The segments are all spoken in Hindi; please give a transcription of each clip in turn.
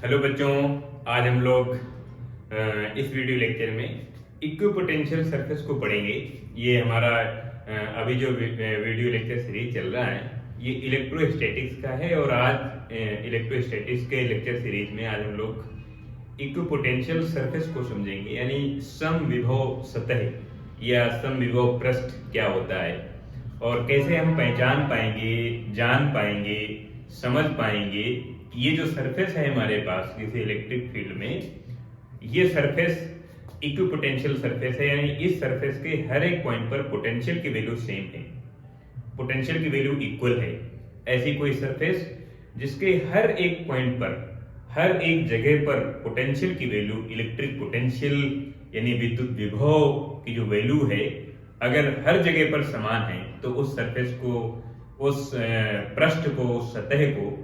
हेलो बच्चों, आज हम लोग इस वीडियो लेक्चर में इक्विपोटेंशियल सरफेस को पढ़ेंगे। ये हमारा अभी जो वीडियो लेक्चर सीरीज चल रहा है ये इलेक्ट्रोस्टैटिक्स का है और आज इलेक्ट्रोस्टैटिक्स के लेक्चर सीरीज में आज हम लोग इक्विपोटेंशियल सरफेस को समझेंगे, यानी समविभव सतह या समविभव पृष्ठ क्या होता है और कैसे हम पहचान पाएंगे, जान पाएंगे, समझ पाएंगे ये जो सरफेस है हमारे पास किसी इलेक्ट्रिक फील्ड में, ये सरफेस इक्विपोटेंशियल सरफेस है, यानी इस सरफेस के हर एक पॉइंट पर पोटेंशियल की वैल्यू सेम है, पोटेंशियल की वैल्यू इक्वल है। ऐसी कोई सरफेस जिसके हर एक पॉइंट पर, हर एक जगह पर पोटेंशियल की वैल्यू, इलेक्ट्रिक पोटेंशियल यानी विद्युत विभव की जो वैल्यू है, अगर हर जगह पर समान है तो उस सरफेस को, उस पृष्ठ को, उस सतह को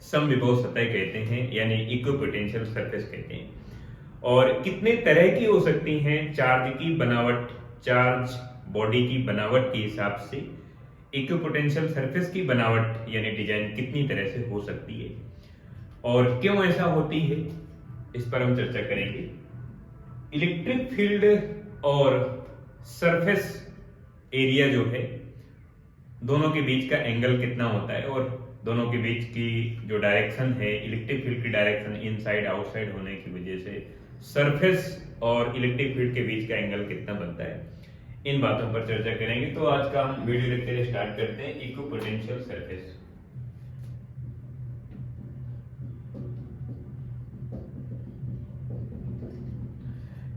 समविभव सतह कहते हैं, यानी इक्विपोटेंशियल सरफेस कहते हैं। और कितने तरह की हो सकती हैं चार्ज की बनावट, चार्ज बॉडी की बनावट के हिसाब से इक्विपोटेंशियल सरफेस की बनावट यानी डिजाइन कितनी तरह से हो सकती है और क्यों ऐसा होती है, इस पर हम चर्चा करेंगे। इलेक्ट्रिक फील्ड और सरफेस एरिया जो है, दोनों के बीच का एंगल कितना होता है और दोनों के बीच की जो डायरेक्शन है, इलेक्ट्रिक फील्ड की डायरेक्शन इनसाइड आउटसाइड होने की वजह से सरफेस और इलेक्ट्रिक फील्ड के बीच का एंगल कितना बनता है, इन बातों पर चर्चा करेंगे। तो आज का हम वीडियो लेक्चर स्टार्ट करते हैं। इक्विपोटेंशियल सरफेस,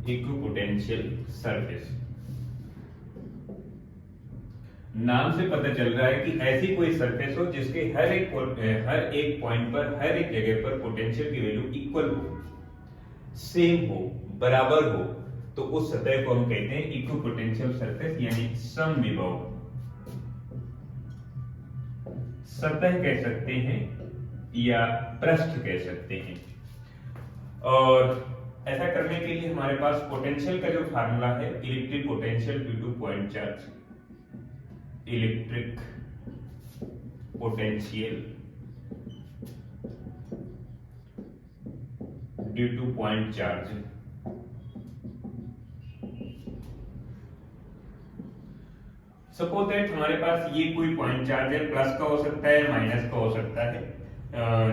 इक्विपोटेंशियल सरफेस नाम से पता चल रहा है कि ऐसी कोई सरफेस हो जिसके हर एक पॉइंट पर, हर एक जगह पर पोटेंशियल की वैल्यू इक्वल हो, सेम हो, बराबर हो, तो उस सतह को हम कहते हैं इक्विपोटेंशियल सरफेस यानी समविभव सतह कह सकते हैं या पृष्ठ कह सकते हैं। और ऐसा करने के लिए हमारे पास पोटेंशियल का जो फार्मूला है, electric potential due two point charge, electric potential due two point charge. Suppose that हमारे पास ये कोई पॉइंट चार्ज है, प्लस का हो सकता है, माइनस का हो सकता है।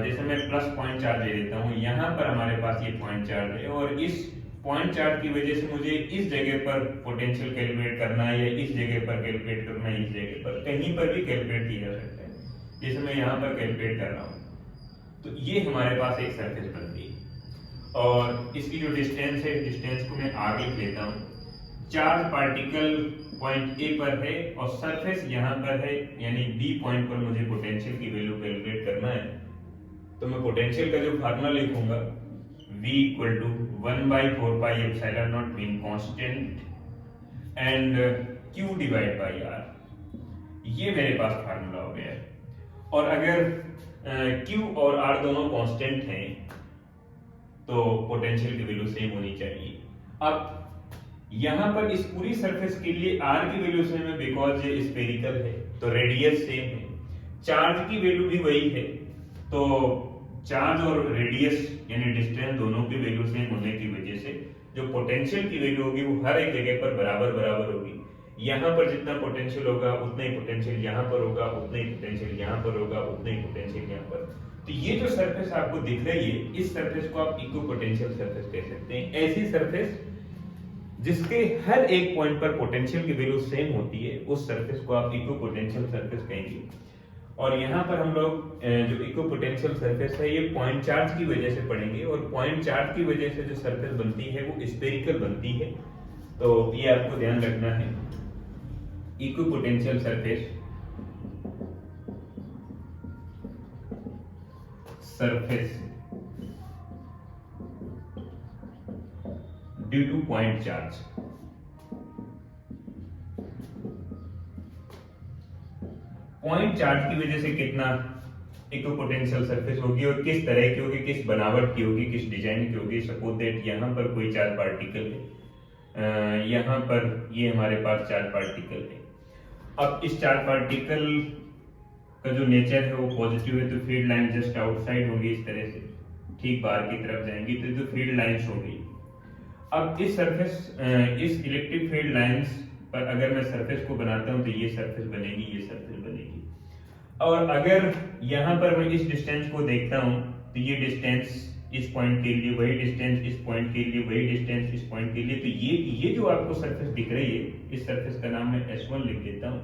जैसे मैं प्लस पॉइंट चार्ज ले लेता हूं, यहां पर हमारे पास ये पॉइंट चार्ज है और इस पॉइंट चार्ज की वजह से मुझे इस जगह पर पोटेंशियल कैलकुलेट करना है या इस जगह पर कैलकुलेट करना है, इस जगह पर कहीं पर भी कैलकुलेट किया जा सकता है। जैसे मैं यहाँ पर कैलकुलेट कर रहा हूँ, तो ये हमारे पास एक सरफेस बनती है और इसकी जो डिस्टेंस है, डिस्टेंस को मैं आगे लेता हूँ। चार्ज पार्टिकल पॉइंट ए पर है और सरफेस यहाँ पर है, यानी बी पॉइंट पर मुझे पोटेंशियल की वैल्यू कैलकुलेट करना है। तो मैं पोटेंशियल का जो फार्मूला लिखूंगा, V equal to 1 by 4 pi epsilon naught mean constant and Q divide by R, ये मेरे पास फार्मूला हो गया है। और अगर Q और R दोनों कांस्टेंट हैं तो पोटेंशियल की वैल्यू सेम होनी चाहिए। अब यहाँ पर इस पूरी सरफेस के लिए R की वैल्यू सेम है बिकॉज ये स्फेरिकल है, तो रेडियस सेम है। चार्ज की वैल्यू भी वही है, तो चार्ज और रेडियस यानी डिस्टेंस दोनों की वैल्यू सेम होने की वजह से जो पोटेंशियल की वैल्यू होगी वो हर एक जगह पर बराबर बराबर होगी। यहाँ पर जितना पोटेंशियल होगा उतना ही पोटेंशियल यहाँ पर होगा, उतना ही पोटेंशियल यहाँ पर होगा, उतना ही पोटेंशियल यहाँ पर। तो ये जो सरफेस आपको दिख रही है, इस सरफेस को आप इक्विपोटेंशियल सरफेस कह सकते हैं। ऐसी सरफेस जिसके हर एक पॉइंट पर पोटेंशियल की वैल्यू सेम होती है, उस सरफेस को आप इक्विपोटेंशियल सरफेस कहेंगे। और यहाँ पर हम लोग जो इक्विपोटेंशियल सरफेस है ये पॉइंट चार्ज की वजह से पढ़ेंगे और पॉइंट चार्ज की वजह से जो सरफेस बनती है वो स्फेरिकल बनती है, तो ये आपको ध्यान रखना है। Equipotential surface, surface due two point charge, point charge की वजह से कितना इक्विपोटेंशियल सरफेस होगी और किस तरह की होगी, किस बनावट की होगी, किस डिजाइन की होगी। सपोज दैट यहाँ पर कोई चार्ज पार्टिकल है, यहाँ पर ये हमारे पास चार्ज पार्टिकल है। अब इस चार्ज पार्टिकल का जो नेचर है वो पॉजिटिव है, तो फील्ड लाइन जस्ट आउटसाइड होगी इस तरह से, ठीक बाहर की तरफ जाएंगी तो फील्ड लाइंस हो गई। अब इस इलेक्ट्रिक फील्ड लाइंस पर अगर मैं सरफेस को बनाता हूं तो ये सरफेस बनेगी, ये सरफेस बनेगी। और अगर यहाँ पर मैं इस डिस्टेंस को देखता हूँ तो ये डिस्टेंस इस पॉइंट के लिए, वही डिस्टेंस इस पॉइंट के लिए, वही डिस्टेंस इस पॉइंट के लिए, तो ये जो आपको सरफेस दिख रही है, इस सरफेस का नाम मैं S1 लिख देता हूँ।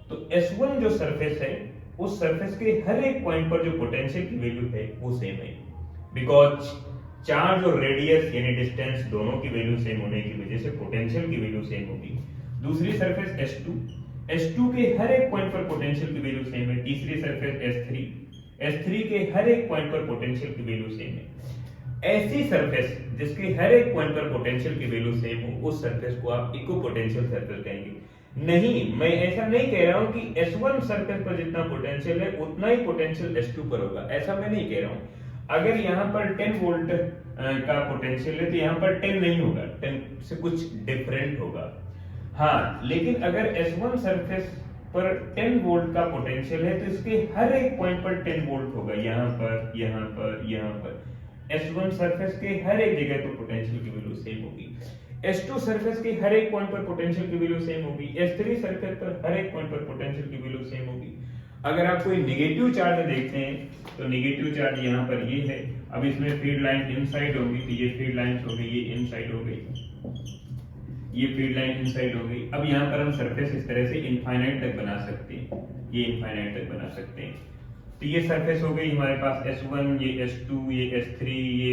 तो S1 जो सरफेस है, उस सरफेस के हर एक पॉइंट पर जो पोटेंशियल की वैल्यू है वो सेम है, बिकॉज चार्ज और रेडियस यानी डिस्टेंस दोनों की वैल्यू सेम होने की वजह से पोटेंशियल की वैल्यू सेम होगी। दूसरी सरफेस S2 के हर एक पॉइंट पर पोटेंशियल की वैल्यू सेम है। तीसरी सरफेस S3 के हर एक पॉइंट पर पोटेंशियल की वैल्यू सेम है। ऐसी सरफेस जिसके हर एक पॉइंट पर पोटेंशियल की वैल्यू सेम हो, उस सरफेस को आप इक्विपोटेंशियल सरफेस कहेंगे। नहीं, मैं ऐसा नहीं कह रहा हूं कि S1 सरफेस पर जितना पोटेंशियल है उतना ही पोटेंशियल S2 पर होगा, ऐसा मैं नहीं कह रहा हूं। अगर यहाँ पर 10 वोल्ट का पोटेंशियल है तो यहाँ पर 10 नहीं होगा, 10 से कुछ डिफरेंट होगा। हाँ, लेकिन अगर S1 सरफेस पर 10 वोल्ट का पोटेंशियल है तो इसके हर एक पॉइंट पर 10 वोल्ट होगा, यहाँ पर, यहाँ पर, यहाँ पर। S1 सरफेस के हर एक जगह पर पोटेंशियल की वैल्यू सेम होगी। S2 सरफेस के हर एक पॉइंट पर पोटेंशियल की वैल्यू सेम होगी। S3 सरफेस पर हर एक पॉइंट पर पोटेंशियल की वैल्यू सेम होगी। अगर आप कोई नेगेटिव चार्ज देखते हैं तो नेगेटिव चार्ज यहाँ पर ये है। अब इसमें फील्ड लाइन इनसाइड होगी तो ये फील्ड लाइन हो गई, ये इनसाइड हो गई, ये फील्ड लाइन इनसाइड हो गई। अब यहाँ पर हम सरफेस इस तरह से इनफाइनाइट तक बना सकते हैं, ये इनफाइनाइट तक बना सकते हैं। तो ये सरफेस हो गई हमारे पास S1, ये S2, ये S3, ये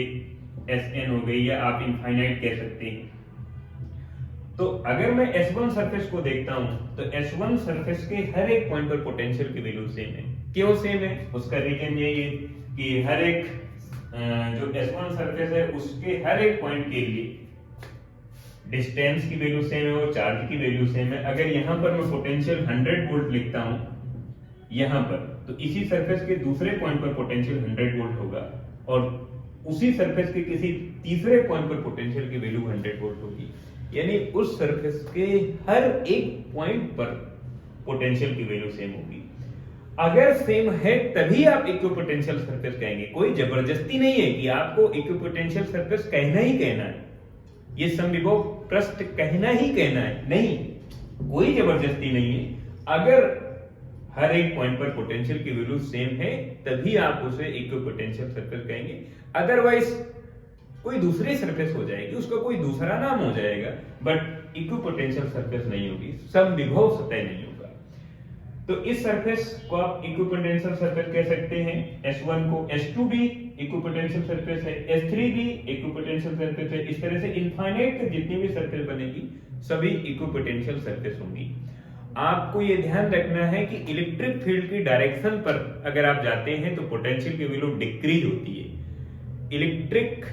Sn हो गई, या आप इनफाइनाइट कह सकते हैं। तो अगर मैं S1 सरफेस को देखता हूं तो S1 सरफेस के हर एक पॉइंट पर पोटेंशियल की वैल्यू सेम है। क्यों सेम है? उसका रीजन यही है कि हर एक जो S1 सरफेस है उसके हर एक पॉइंट के लिए डिस्टेंस की वैल्यू सेम है और चार्ज की वैल्यू सेम है। अगर यहां पर मैं पोटेंशियल 100 वोल्ट लिखता हूं यहां पर, तो इसी सरफेस के दूसरे पॉइंट पर पोटेंशियल 100 वोल्ट होगा और उसी सरफेस के किसी तीसरे पॉइंट पर पोटेंशियल की वैल्यू 100 वोल्ट होगी। यानी उस सरफेस के हर एक पॉइंट पर पोटेंशियल की वैल्यू सेम होगी। अगर सेम है तभी आप इक्विपोटेंशियल सरफेस कहेंगे। कोई जबरदस्ती नहीं है कि आपको इक्विपोटेंशियल सरफेस कहना ही कहना है, ये समविभव पृष्ठ कहना ही कहना है, नहीं, कोई जबरदस्ती नहीं है। अगर हर एक पॉइंट पर पोटेंशियल की वैल्यू सेम है तभी आप उसे इक्विपोटेंशियल सरफेस कहेंगे। अदरवाइज कोई दूसरी सरफेस हो जाएगी, उसका कोई दूसरा नाम हो जाएगा, बट इक्विपोटेंशियल सरफेस नहीं होगी, समविभव सतह नहीं होगा। तो इस सरफेस को आप इक्विपोटेंशियल सरफेस कह सकते हैं। S1 को, S2 भी इक्विपोटेंशियल सरफेस है, S3 भी इक्विपोटेंशियल सरफेस है। इस तरह से इनफाइनाइट जितनी भी सरफेस बनेगी सभी इक्विपोटेंशियल सरफेस होंगी। आपको ये ध्यान रखना है कि इलेक्ट्रिक फील्ड की डायरेक्शन पर अगर आप जाते हैं तो पोटेंशियल की वैल्यू डिक्रीज होती है। इलेक्ट्रिक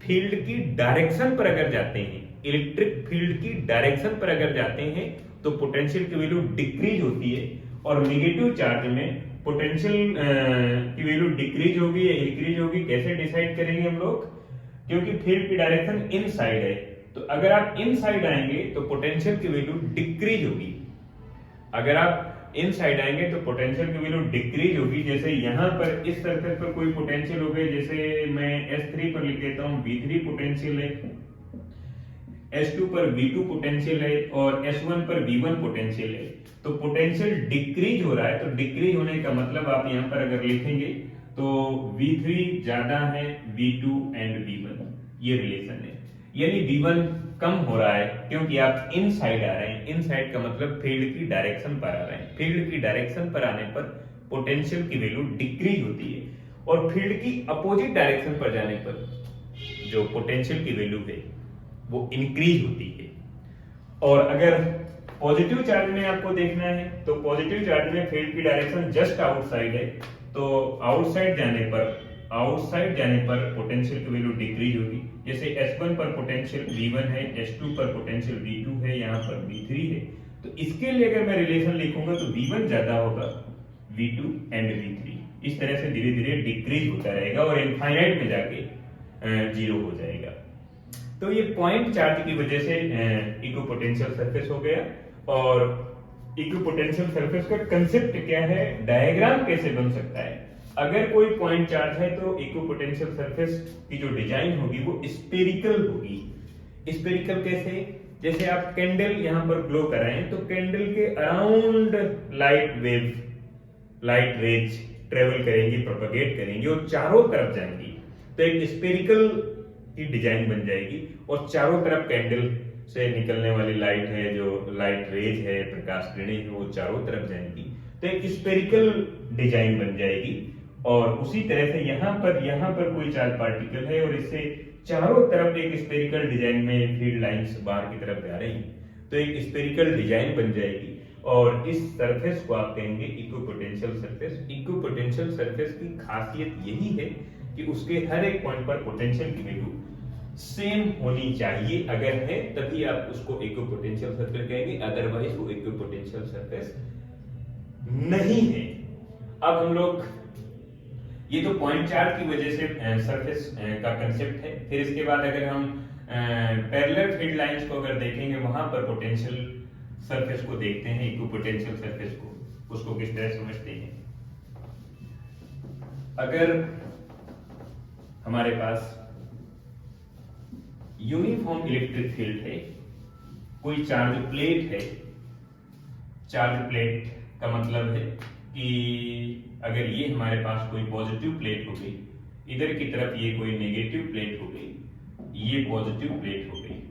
फील्ड की डायरेक्शन पर अगर जाते हैं, इलेक्ट्रिक फील्ड की डायरेक्शन पर अगर जाते हैं तो पोटेंशियल की वैल्यू डिक्रीज होती है और नेगेटिव चार्ज में पोटेंशियल की वैल्यू डिक्रीज होगी या इंक्रीज होगी। कैसे डिसाइड करेंगे हम लोग? क्योंकि फील्ड की डायरेक्शन इनसाइड है, तो अगर आप इनसाइड आएंगे तो पोटेंशियल की वैल्यू डिक्रीज होगी। अगर आप इनसाइड आएंगे तो पोटेंशियल की वैल्यू डिक्रीज होगी। जैसे यहाँ पर इस सरफेस पर कोई पोटेंशियल हो गई, जैसे मैं S3 पर लिख देता हूँ V3 पोटेंशियल है, S2 पर V2 पोटेंशियल है और S1 पर V1 पोटेंशियल है। तो पोटेंशियल डिक्रीज हो रहा है, तो डिक्रीज होने का मतलब आप यहाँ पर अगर लिखेंगे तो V3 ज्यादा है V2 एंड V1, ये रिलेशन है। यानी V1 कम हो रहा है क्योंकि आप इनसाइड आ रहे हैं। इनसाइड का मतलब फील्ड की डायरेक्शन पर आ रहे हैं। फील्ड की डायरेक्शन पर आने पर पोटेंशियल की वैल्यू डिक्रीज होती है और फील्ड की अपोजिट डायरेक्शन पर जाने पर जो पोटेंशियल की वैल्यू है वो इंक्रीज होती है। और अगर पॉजिटिव चार्ज में आपको देखना है तो पॉजिटिव चार्ज में फील्ड की डायरेक्शन जस्ट आउटसाइड है, तो आउटसाइड जाने पर पोटेंशियल की वैल्यू डिक्रीज होगी। जैसे S1 पर पोटेंशियल V1 है, S2 पर पोटेंशियल V2 है, यहाँ पर V3 है, तो इसके लिए अगर मैं रिलेशन लिखूंगा तो V1 ज्यादा होगा V2 एंड V3। इस तरह से धीरे धीरे डिक्रीज होता रहेगा और इनफाइनाइट में जाके जीरो हो जाएगा। तो ये पॉइंट चार्ज की वजह से इक्विपोटेंशियल सरफेस हो गया। और इक्विपोटेंशियल सरफेस का कंसेप्ट क्या है, डायग्राम कैसे बन सकता है, अगर कोई पॉइंट चार्ज है तो इक्विपोटेंशियल सरफेस की जो डिजाइन होगी वो स्पेरिकल होगी। स्पेरिकल कैसे? जैसे आप कैंडल यहां पर ग्लो कराएं तो कैंडल के अराउंड लाइट रेज ट्रेवल करेंगी, प्रोपेगेट करेंगी और चारों तरफ जाएंगी, तो एक स्पेरिकल की डिजाइन बन जाएगी और चारों तरफ कैंडल से निकलने वाली लाइट है, जो लाइट रेज है, प्रकाश किरणें है, वो चारों तरफ जाएंगी, तो एक स्पेरिकल डिजाइन बन जाएगी। और उसी तरह से यहाँ पर कोई चार्ज पार्टिकल है और इससे चारों तरफ एक स्पेरिकल डिजाइन में फील्ड लाइंस बाहर की तरफ जा रही हैं, तो एक स्पेरिकल डिजाइन बन जाएगी और इस सरफेस को आप कहेंगे इक्विपोटेंशियल सरफेस। इक्विपोटेंशियल सरफेस की खासियत यही है कि उसके हर एक पॉइंट पर पोटेंशियल की वैल्यू सेम होनी चाहिए, अगर है तभी आप उसको इक्विपोटेंशियल सरफेस कहेंगे, अदरवाइज वो इक्विपोटेंशियल सरफेस नहीं है। अब हम लोग ये तो पॉइंट चार्ज की वजह से सरफेस का कंसेप्ट है। फिर इसके बाद अगर हम पैरेलल फील्ड लाइंस को अगर देखेंगे, वहां पर पोटेंशियल सरफेस को देखते हैं, इक्विपोटेंशियल सरफेस को, उसको किस तरह समझते हैं। अगर हमारे पास यूनिफॉर्म इलेक्ट्रिक फील्ड है, कोई चार्ज प्लेट है, चार्ज प्लेट का मतलब है कि अगर ये हमारे पास कोई पॉजिटिव प्लेट हो गई, इधर की तरफ ये कोई नेगेटिव प्लेट हो गई, ये पॉजिटिव प्लेट हो गई,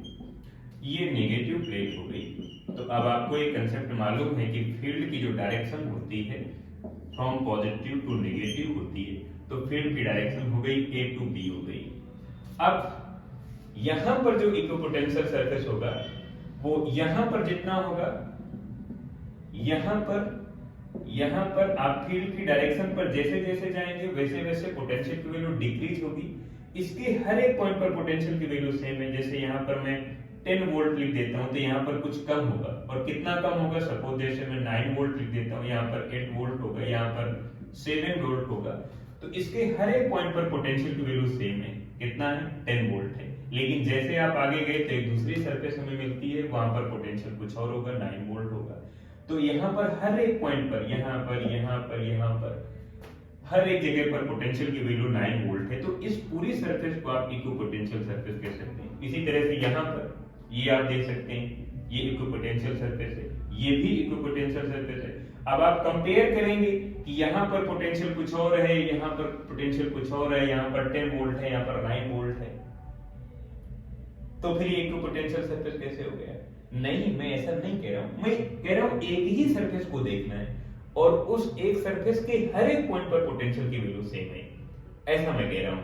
ये नेगेटिव प्लेट हो गई, तो अब आपको एक कंसेप्ट मालूम है कि फील्ड की जो डायरेक्शन होती है फ्रॉम पॉजिटिव टू नेगेटिव होती है, तो फील्ड की डायरेक्शन हो गई ए टू बी हो गई। अब यहां पर जो इक्विपोटेंशियल सरफेस होगा वो यहां पर जितना होगा, यहां पर आप फील्ड की डायरेक्शन पर जैसे जैसे जाएंगे वैसे वैसे पोटेंशियल की वैल्यू डिक्रीज होगी। इसके हर एक पॉइंट पर पोटेंशियल की वैल्यू सेम है। जैसे यहां पर मैं 10 वोल्ट लिख देता हूं तो यहां पर कुछ कम होगा, और कितना कम होगा, सपोज जैसे मैं 9 वोल्ट लिख देता हूं, यहां पर 8 वोल्ट होगा, यहां पर 7 वोल्ट होगा, तो इसके हर एक पॉइंट पर पोटेंशियल की वैल्यू सेम है। कितना है? 10 वोल्ट है। लेकिन जैसे आप आगे गए तो एक दूसरी सरफेस हमें मिलती है, वहां पर पोटेंशियल कुछ और होगा, 9 वोल्ट होगा। तो यहाँ पर हर एक पॉइंट पर, यहाँ पर हर एक जगह पर पोटेंशियल की वैल्यू 9 वोल्ट है। तो इस पूरी सरफेस को आप इक्विपोटेंशियल सरफेस कह सकते हैं। इसी तरह से यहाँ पर ये आप देख सकते हैं, ये इक्विपोटेंशियल सरफेस है, ये भी इक्विपोटेंशियल सरफेस है। अब आप कंपेयर करेंगे कि यहाँ पर पोटेंशियल कुछ और है, यहाँ पर पोटेंशियल कुछ और है, यहाँ पर 10 वोल्ट है, यहाँ पर 9 वोल्ट है, तो फिर ये इक्विपोटेंशियल सरफेस कैसे हो गया? नहीं, मैं ऐसा नहीं कह रहा हूं। मैं कह रहा हूं एक ही सरफेस को देखना है और उस एक सरफेस के हर एक पॉइंट पर पोटेंशियल की वैल्यू सेम है, ऐसा मैं कह रहा हूं।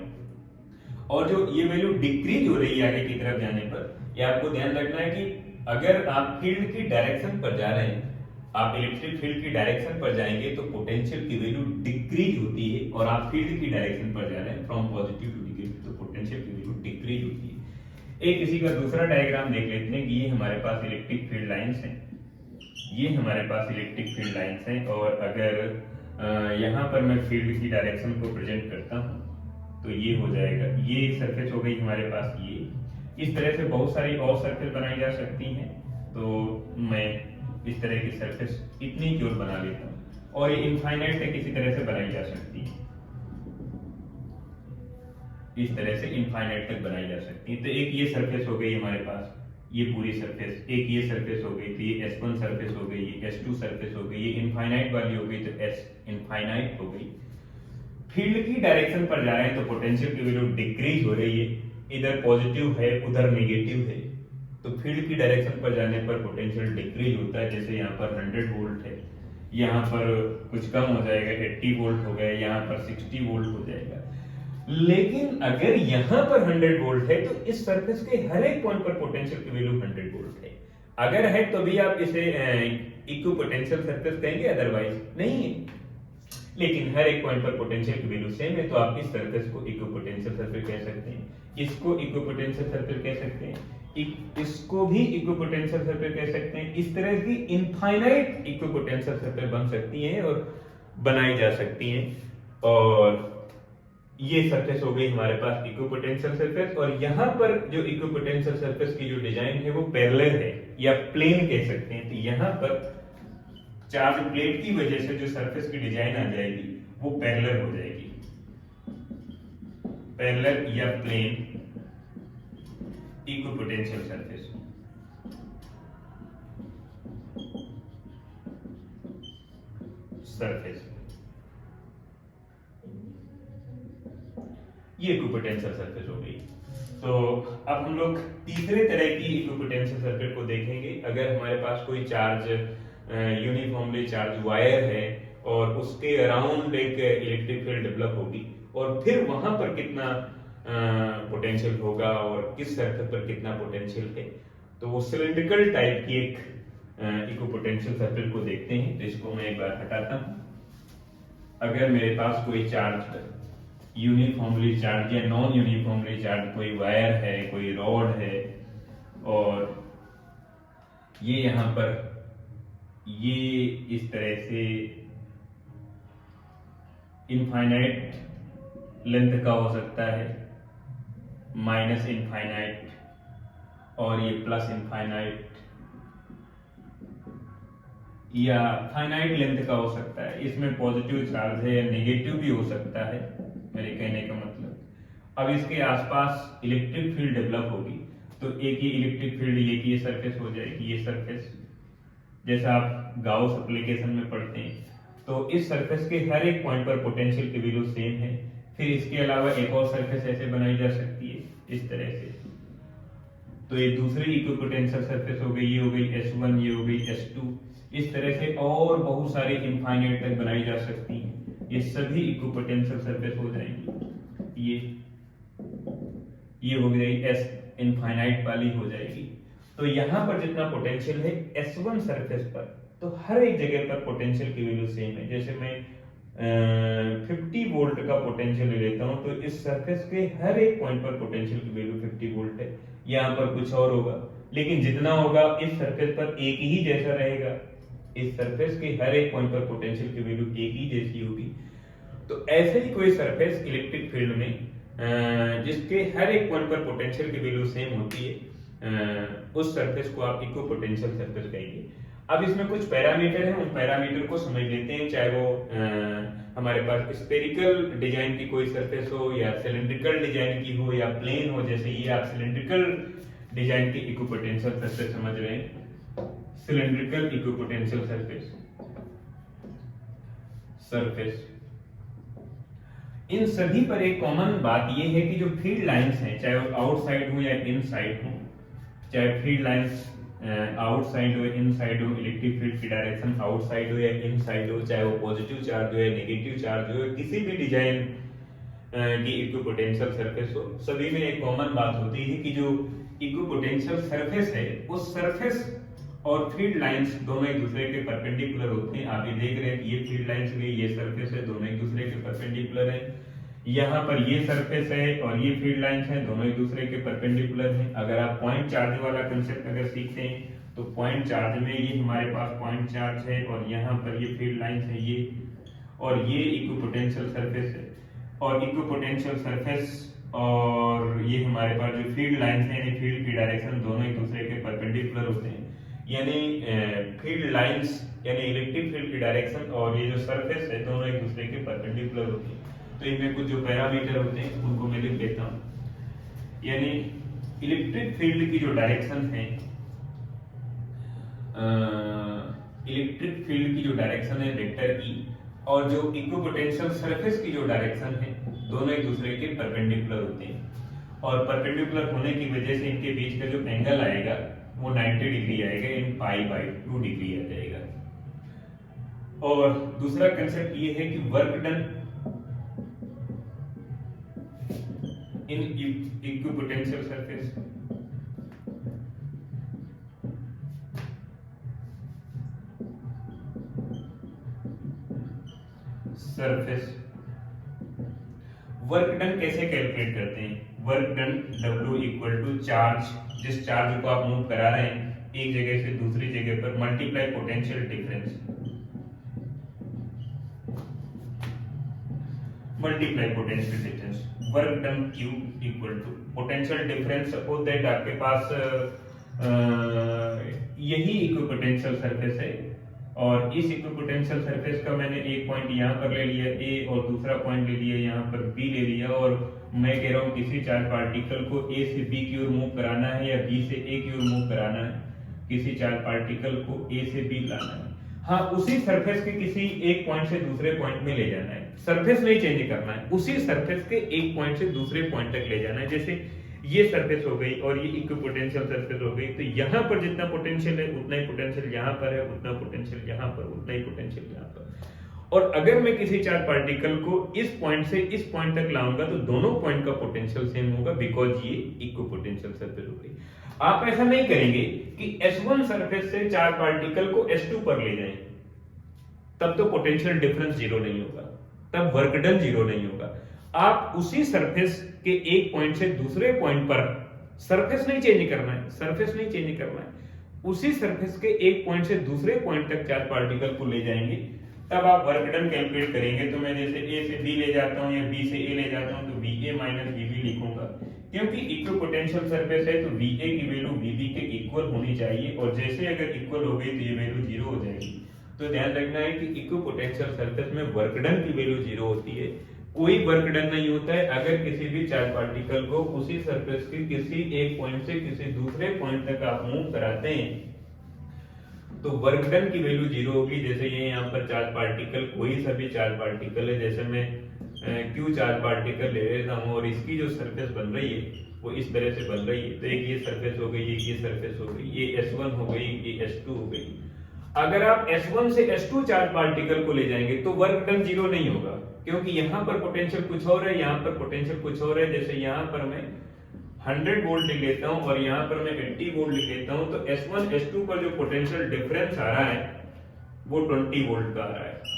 और जो ये वैल्यू डिक्रीज हो रही है आगे की तरफ जाने पर, ये आपको ध्यान रखना है कि अगर आप फील्ड की डायरेक्शन पर जा रहे हैं, आप इलेक्ट्रिक फील्ड की डायरेक्शन पर जाएंगे तो पोटेंशियल की वैल्यू डिक्रीज होती है, और आप फील्ड की डायरेक्शन पर जा रहे हैं फ्रॉम पॉजिटिव टू नेगेटिव तो पोटेंशियल की वैल्यू डिक्रीज होती है। एक इसी का दूसरा डायग्राम देख लेते हैं कि ये हमारे पास इलेक्ट्रिक फील्ड लाइंस हैं, ये हमारे पास इलेक्ट्रिक फील्ड लाइंस हैं, और अगर यहाँ पर मैं फील्ड की डायरेक्शन को प्रेजेंट करता हूँ तो ये हो जाएगा, ये एक सरफेस हो गई हमारे पास। ये इस तरह से बहुत सारी और सरफेस बनाई जा सकती हैं, तो मैं इस तरह की सरफेस इतनी की ओर बना लेता हूँ, और ये इनफाइनाइट तक इसी तरह से बनाई जा सकती है, इस तरह से इनफाइनाइट तक बनाई जा सकती है। तो एक ये सरफेस हो गई हमारे पास, ये पूरी सरफेस, एक ये सरफेस हो गई, तो ये S1 सरफेस हो गई, ये S2 सरफेस हो गई, ये इनफाइनाइट वाली हो गई तो S इनफाइनाइट हो गई। फील्ड की डायरेक्शन पर जा रहे हैं तो पोटेंशियल की वैल्यू डिक्रीज हो रही है, इधर पॉजिटिव है उधर नेगेटिव है, तो फील्ड की डायरेक्शन पर जाने पर पोटेंशियल डिक्रीज होता है। जैसे यहाँ पर 100 वोल्ट है, यहाँ पर कुछ कम हो जाएगा, 80 वोल्ट हो गया, यहाँ पर 60 वोल्ट हो जाएगा। लेकिन अगर यहां पर 100 वोल्ट है तो इस सरफेस के हर एक पॉइंट पर पोटेंशियल की वैल्यू 100 वोल्ट है। अगर है तो भी आप इसे इक्विपोटेंशियल सरफेस कहेंगे, अदरवाइज नहीं है। लेकिन हर एक पॉइंट पर पोटेंशियल की वैल्यू सेम है, तो आप इस सरफेस को इक्विपोटेंशियल सरफेस कह सकते हैं, इसको इक्विपोटेंशियल सरफेस कह सकते हैं, इसको भी इक्विपोटेंशियल सरफेस कह सकते हैं। इस तरह की इनफाइनाइट इक्विपोटेंशियल सरफेस बन सकती हैं और बनाई जा सकती हैं। और ये सरफेस हो गई हमारे पास इक्विपोटेंशियल सरफेस, और यहाँ पर जो इक्विपोटेंशियल सरफेस की जो डिजाइन है वो पैरेलल है या प्लेन कह सकते हैं। तो यहाँ पर चार्ज प्लेट की वजह से जो सरफेस की डिजाइन आ जाएगी वो पैरेलल हो जाएगी, पैरेलल या प्लेन इक्विपोटेंशियल सरफेस। ये इक्विपोटेंशियल सरफेस हो गई। तो अब हम लोग तीसरे तरह की इक्विपोटेंशियल सर्किट को देखेंगे। अगर हमारे पास कोई चार्ज यूनिफॉर्मली चार्ज वायर है और उसके अराउंड एक इलेक्ट्रिक फील्ड डेवलप होगी और फिर वहां पर कितना पोटेंशियल होगा और किस सरफेस पर कितना पोटेंशियल है, तो वो सिलिंड्रिकल टाइप की एक इक्विपोटेंशियल सर्किट को देखते हैं। तो इसको मैं एक बार हटाता हूं। अगर मेरे पास कोई चार्ज यूनिफॉर्मली चार्ज या नॉन यूनिफॉर्मली चार्ज कोई वायर है, कोई रॉड है, और ये यहां पर ये इस तरह से इनफाइनाइट लेंथ का हो सकता है, माइनस इनफाइनाइट, और ये प्लस इनफाइनाइट या फाइनाइट लेंथ का हो सकता है। इसमें पॉजिटिव चार्ज है या नेगेटिव भी हो सकता है, मेरे कहने का मतलब। अब इसके आसपास इलेक्ट्रिक फील्ड डेवलप होगी, तो एक ही इलेक्ट्रिक फील्ड ये सरफेस हो जाएगी, ये सरफेस, जैसा आप गाउस एप्लीकेशन में पढ़ते हैं। तो इस सरफेस के हर एक पॉइंट पर पोटेंशियल की वैल्यू सेम है। फिर इसके अलावा एक और सरफेस ऐसे बनाई जा सकती है इस तरह से। तो ये दूसरी इक्विपोटेंशियल सरफेस हो गई, ये हो गई S1, ये हो गई S2। इस तरह से और बहुत सारी इनफाइनाइट तक बनाई जा सकती हैं। ये सभी इक्विपोटेंशियल सरफेस हो जाएंगी। ये हो गई S इनफाइनाइट वाली हो जाएगी। तो यहां पर जितना पोटेंशियल है S1 सरफेस पर, तो हर एक जगह पर पोटेंशियल की वैल्यू सेम है। जैसे मैं 50 वोल्ट का पोटेंशियल ले लेता हूं, तो इस सरफेस के हर एक पॉइंट पर पोटेंशियल की वैल्यू 50 वोल्ट है। यहाँ पर कुछ और होगा, लेकिन जितना होगा इस सरफेस पर एक ही जैसा रहेगा। इस सरफेस के हर एक पॉइंट पर पोटेंशियल की वैल्यू एक ही जैसी होगी। तो ऐसे ही कोई सरफेस इलेक्ट्रिक फील्ड में जिसके हर एक पॉइंट पर पोटेंशियल की वैल्यू सेम होती है, उस सरफेस को आप इक्विपोटेंशियल सरफेस कहेंगे। अब इसमें कुछ पैरामीटर हैं, उन पैरामीटर को समझ लेते हैं। चाहे वो हमारे पास स्फेरिकल डिजाइन की कोई सरफेस हो या सिलिंड्रिकल डिजाइन की हो या प्लेन हो। जैसे ये आप सिलिंड्रिकल डिजाइन की इक्विपोटेंशियल सरफेस समझ रहे हैं, सिलिंड्रिकल इक्विपोटेंशियल सरफेस। इन सभी पर एक कॉमन बात यह है कि जो फील्ड लाइंस हैं, चाहे वो आउटसाइड हो या इनसाइड हो, चाहे फील्ड लाइंस आउटसाइड हो इनसाइड हो, इलेक्ट्रिक फील्ड की डायरेक्शन आउटसाइड हो या इनसाइड हो, चाहे वो पॉजिटिव चार्ज हो या नेगेटिव चार्ज हो, किसी भी डिजाइन की इक्विपोटेंशियल सरफेस हो, सभी में एक कॉमन बात होती है कि जो इक्विपोटेंशियल सरफेस है, उस सरफेस और फील्ड लाइंस दोनों एक दूसरे के परपेंडिकुलर होते हैं। आप ये देख रहे हैं कि ये फील्ड लाइंस है, ये सरफेस है, दोनों एक दूसरे के परपेंडिकुलर है। यहाँ पर ये सरफेस है और ये फील्ड लाइंस है, दोनों एक दूसरे के परपेंडिकुलर हैं। अगर आप पॉइंट चार्ज वाला कंसेप्ट अगर सीखते हैं, तो पॉइंट चार्ज में ये हमारे पास पॉइंट चार्ज है और यहाँ पर ये फील्ड लाइंस है, ये और ये इक्विपोटेंशियल सरफेस है। और इक्विपोटेंशियल सरफेस और ये हमारे पास जो फील्ड लाइंस है, यानी फील्ड की डायरेक्शन दोनों एक दूसरे के परपेंडिकुलर होते हैं। यानी फील्ड लाइंस यानी इलेक्ट्रिक फील्ड की डायरेक्शन और ये जो सरफेस है, दोनों एक दूसरे के परपेंडिकुलर होते हैं। तो इनमें कुछ जो पैरामीटर होते हैं उनको मैं लिख देता हूं। यानी इलेक्ट्रिक फील्ड की जो डायरेक्शन है, इलेक्ट्रिक फील्ड की जो डायरेक्शन है वेक्टर ई, और जो इक्विपोटेंशियल सरफेस की जो डायरेक्शन है, दोनों एक दूसरे के परपेंडिकुलर होते हैं। और परपेंडिकुलर होने की वजह से इनके बीच का जो एंगल आएगा वो 90 डिग्री आएगा, इन π/2 डिग्री आ जाएगा। और दूसरा कंसेप्ट ये है कि work done in equipotential surface work done कैसे कैलकुलेट करते हैं? Work done W equal to charge, जिस चार्ज को आप मूव करा रहे हैं एक जगह से दूसरी जगह पर, multiply potential difference, multiply potential difference. Work done Q equal to potential difference. Suppose that आपके पास यही इक्विपोटेंशियल सरफेस है और इस इक्विपोटेंशियल सरफेस का मैंने एक पॉइंट यहाँ पर ले लिया ए और दूसरा पॉइंट ले लिया यहाँ पर बी ले लिया, और मैं कह रहा हूँ किसी चार्ज पार्टिकल को ए से बी की ओर मूव कराना है या बी से ए की ओर मूव कराना है, किसी चार्ज पार्टिकल को ए से बी लाना है। हाँ, उसी सरफेस के किसी एक पॉइंट से दूसरे पॉइंट में ले जाना है, सरफेस नहीं चेंज करना है, उसी सरफेस के एक पॉइंट से दूसरे पॉइंट तक ले जाना है। जैसे ये सरफेस हो गई और ये इक्विपोटेंशियल सरफेस हो गई, तो यहाँ पर जितना पोटेंशियल है उतना ही पोटेंशियल यहाँ पर है, उतना पोटेंशियल यहाँ पर, उतना ही पोटेंशियल यहाँ पर। और अगर मैं किसी चार्ज पार्टिकल को इस पॉइंट से इस पॉइंट तक लाऊंगा तो दोनों पॉइंट का पोटेंशियल सेम होगा, बिकॉज ये इक्विपोटेंशियल सरफेस हो गई। आप ऐसा नहीं करेंगे कि S1 सरफेस से चार्ज पार्टिकल को S2 पर ले जाएं, तब तो पोटेंशियल डिफरेंस जीरो नहीं होगा, तब वर्क डन जीरो नहीं होगा। आप उसी सरफेस के एक पॉइंट से दूसरे पॉइंट पर, सरफेस नहीं चेंज करना है, सरफेस नहीं चेंज करना है, उसी सरफेस के एक पॉइंट से दूसरे पॉइंट तक चार्ज पार्टिकल को ले जाएंगे, तब आप वर्क डन कैलकुलेट करेंगे। तो मैं जैसे ए से बी ले जाता हूं या बी से ए ले जाता हूं तो VA माइनस VB लिखूंगा, क्योंकि इक्विपोटेंशियल सरफेस है तो VA की वैल्यू VB के इक्वल होनी चाहिए, और जैसे अगर इक्वल हो गई तो ये वैल्यू जीरो हो जाएगी। तो ध्यान रखना है कि इक्विपोटेंशियल सरफेस में वर्क डन की वैल्यू जीरो होती है, कोई वर्क डन नहीं होता है अगर किसी भी चार्ज पार्टिकल को उसी सरफेस के किसी एक पॉइंट से किसी दूसरे पॉइंट तक आप मूव कराते हैं, तो वर्क डन की वैल्यू जीरो होगी। जैसे ये यहाँ पर चार्ज पार्टिकल, कोई सा भी चार्ज पार्टिकल है, जैसे मैं Q चार्ज पार्टिकल ले लेता हूँ और इसकी जो सरफेस बन रही है वो इस तरह से बन रही है, तो एक ये सरफेस हो गई, एक ये सरफेस हो गई, ये S1 हो गई, ये S2 हो गई। अगर आप S1 से S2 चार्ज पार्टिकल को ले जाएंगे तो वर्क डन जीरो नहीं होगा, क्योंकि यहाँ पर पोटेंशियल कुछ और है, यहाँ पर पोटेंशियल कुछ और है। जैसे यहाँ पर मैं 100 वोल्ट लिख लेता हूँ और यहाँ पर मैं 80 वोल्ट लिख लेता हूँ, तो S1 S2 पर जो पोटेंशियल डिफरेंस आ रहा है वो 20 वोल्ट का आ रहा है,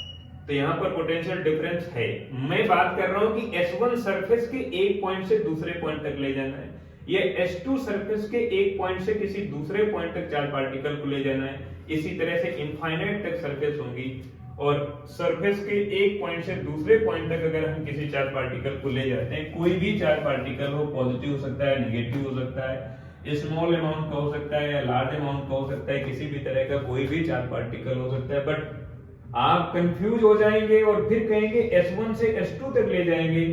तो यहाँ पर पोटेंशियल डिफरेंस है। मैं बात कर रहा हूँ कि S1 सरफेस के एक पॉइंट से दूसरे पॉइंट तक ले जाना है, ये S2 सरफेस के एक पॉइंट से किसी दूसरे पॉइंट तक चार्ज पार्टिकल को ले जाना है। इसी तरह से इनफाइनाइट तक सरफेस होंगी, और सरफेस के एक पॉइंट से दूसरे पॉइंट तक अगर हम किसी चार्ज पार्टिकल को ले जाते हैं, कोई भी चार्ज पार्टिकल हो, पॉजिटिव हो सकता है, नेगेटिव हो सकता है, स्मॉल अमाउंट का हो सकता है या लार्ज अमाउंट का हो सकता है, किसी भी तरह का कोई भी चार्ज पार्टिकल हो सकता है, बट आप कंफ्यूज हो जाएंगे और फिर कहेंगे S1 से S2 तक ले जाएंगे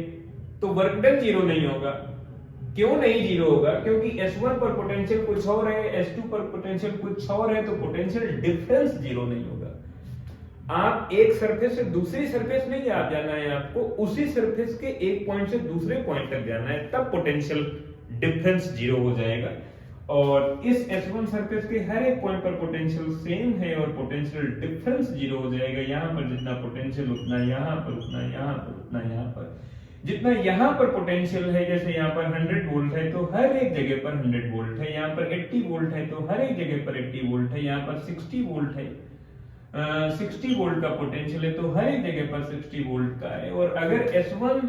तो वर्क डन जीरो नहीं होगा। क्यों नहीं जीरो होगा? क्योंकि S1 पर पोटेंशियल कुछ और है, S2 पर पोटेंशियल कुछ और है, तो पोटेंशियल डिफरेंस जीरो नहीं होगा। आप एक सरफेस से दूसरी सरफेस नहीं आप जाना है, आपको उसी सरफेस के एक पॉइंट से दूसरे पॉइंट तक जाना है, तब पोटेंशियल डिफरेंस जीरो हो जाएगा। और इस S1 सरफेस के हर एक पॉइंट पर पोटेंशियल सेम है और पोटेंशियल डिफरेंस जीरो हो जाएगा। यहाँ पर जितना पोटेंशियल उतना यहाँ पर, उतना यहाँ पर, उतना यहाँ पर, जितना यहाँ पर पोटेंशियल है, जैसे यहाँ पर 100 वोल्ट है तो हर एक जगह पर 100 वोल्ट है, यहाँ पर 80 वोल्ट है तो हर एक जगह पर 80 वोल्ट है, यहाँ पर 60 वोल्ट है, 60 वोल्ट का पोटेंशियल है तो हर एक जगह पर 60 वोल्ट का है। और अगर S1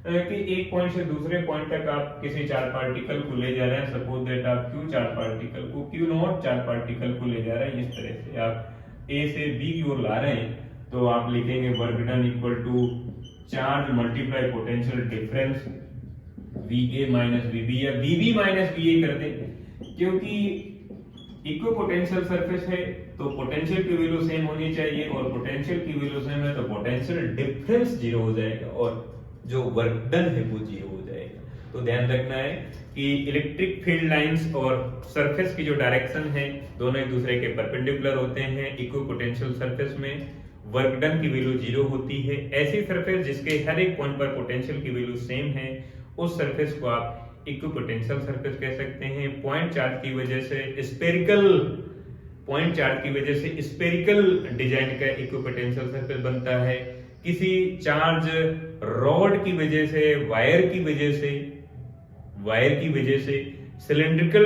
कि एक पॉइंट से दूसरे पॉइंट तक आप किसी चार्ज पार्टिकल को ले जा रहे हैं, सपोज दैट आप Q चार्ज पार्टिकल को, Q नॉट चार्ज पार्टिकल को ले जा रहे हैं, इस तरह से आप A से B की ओर ला रहे हैं, तो आप लिखेंगे work done equal to charge multiply potential difference VA minus VB, या VB माइनस VA कर दें, क्योंकि इक्विपोटेंशियल सरफेस है तो पोटेंशियल की वैल्यू सेम होनी चाहिए, और पोटेंशियल की वैल्यू सेम है तो पोटेंशियल डिफरेंस जीरो हो जाएगा और जो वर्क डन है वो जीरो हो जाएगा। तो ध्यान रखना है कि इलेक्ट्रिक फील्ड लाइंस और सरफेस की जो डायरेक्शन है दोनों एक दूसरे के परपेंडिकुलर होते हैं। इक्विपोटेंशियल सरफेस में वर्क डन की वैल्यू जीरो होती है। ऐसी सरफेस जिसके हर एक पॉइंट पर पोटेंशियल की वैल्यू सेम है, उस सरफेस को आप इक्विपोटेंशियल सरफेस कह सकते हैं। पॉइंट चार्ज की वजह से स्फेरिकल, पॉइंट चार्ज की वजह से स्फेरिकल डिजाइन का इक्विपोटेंशियल सरफेस बनता है। किसी चार्ज रॉड की वजह से, वायर की वजह से सिलिंड्रिकल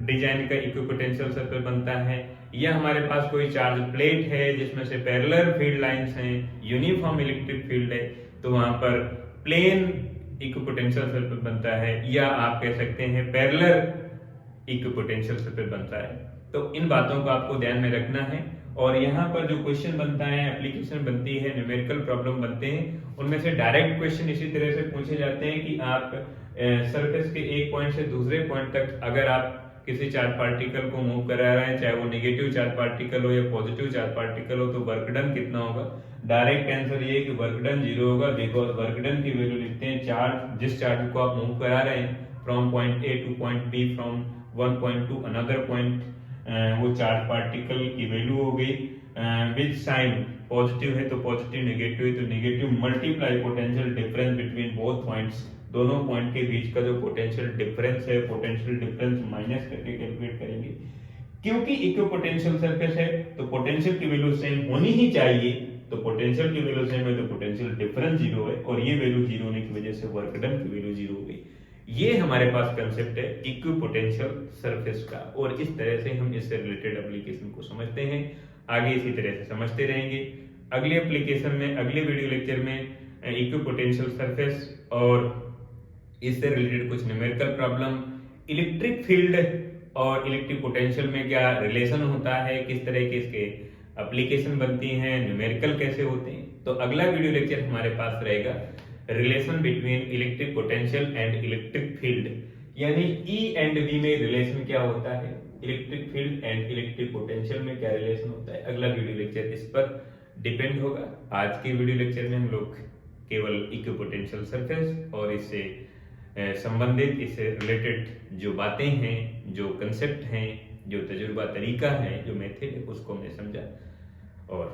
डिजाइन का इक्विपोटेंशियल सर्कल बनता है। या हमारे पास कोई चार्ज प्लेट है जिसमें से पैरेलल फील्ड लाइंस हैं, यूनिफॉर्म इलेक्ट्रिक फील्ड है, तो वहां पर प्लेन इक्विपोटेंशियल सर्कल बनता है, या आप कह सकते हैं पैरेलल इक्विपोटेंशियल सर्कल बनता है। तो इन बातों को आपको ध्यान में रखना है। और यहाँ पर जो क्वेश्चन बनता है, एप्लीकेशन बनती है, न्यूमेरिकल प्रॉब्लम बनते हैं, उनमें से डायरेक्ट क्वेश्चन इसी तरह से पूछे जाते हैं कि आप सरफेस के एक पॉइंट से दूसरे पॉइंट तक अगर आप किसी चार्ज पार्टिकल को मूव करा रहे हैं, चाहे वो नेगेटिव चार्ज पार्टिकल हो या पॉजिटिव चार्ज पार्टिकल हो, तो वर्क डन कितना होगा? डायरेक्ट आंसर ये है कि वर्क डन 0 होगा, बिकॉज वर्क डन की वैल्यू लिखते हैं चार्ज, जिस चार्ज को आप मूव करा रहे हैं from point A to point B, from one point to another point, वो चार्ज पार्टिकल की वैल्यू हो गई विच साइन पॉजिटिव है तो पॉजिटिव, नेगेटिव है तो negative, multiply potential difference between both points, दोनों पॉइंट के बीच का जो पोटेंशियल डिफरेंस है, पोटेंशियल डिफरेंस माइनस करके कैलकुलेट करेंगे। क्योंकि इक्विपोटेंशियल सरफेस है तो पोटेंशियल की वैल्यू सेम होनी ही चाहिए, तो पोटेंशियल की वैल्यू सेम है तो पोटेंशियल डिफरेंस 0 है, और ये वैल्यू 0 होने की वजह से वर्क डन की वैल्यू 0 हो गई। ये हमारे पास कंसेप्ट है इक्विपोटेंशियल सरफेस का, और इस तरह से हम इससे रिलेटेड एप्लीकेशन को समझते हैं। आगे इसी तरह से समझते रहेंगे। अगले एप्लीकेशन में, अगले वीडियो लेक्चर में इक्विपोटेंशियल सरफेस और इससे रिलेटेड कुछ न्यूमेरिकल प्रॉब्लम, इलेक्ट्रिक फील्ड और इलेक्ट्रिक पोटेंशियल में क्या रिलेशन होता है, किस तरह के इसके एप्लीकेशन बनती हैं, न्यूमेरिकल कैसे होते हैं, तो अगला वीडियो लेक्चर हमारे पास रहेगा relation between electric potential and electric field, यानी ई एंड वी में रिलेशन क्या होता है, electric field and electric potential में क्या रिलेशन होता है। अगला वीडियो लेक्चर इस पर डिपेंड होगा। आज के वीडियो लेक्चर में हम लोग केवल इक्विपोटेंशियल सरफेस और इससे संबंधित, इससे रिलेटेड जो बातें हैं, जो कंसेप्ट हैं, जो तजुर्बा तरीका है, जो मेथड है, उसको हमने समझा। और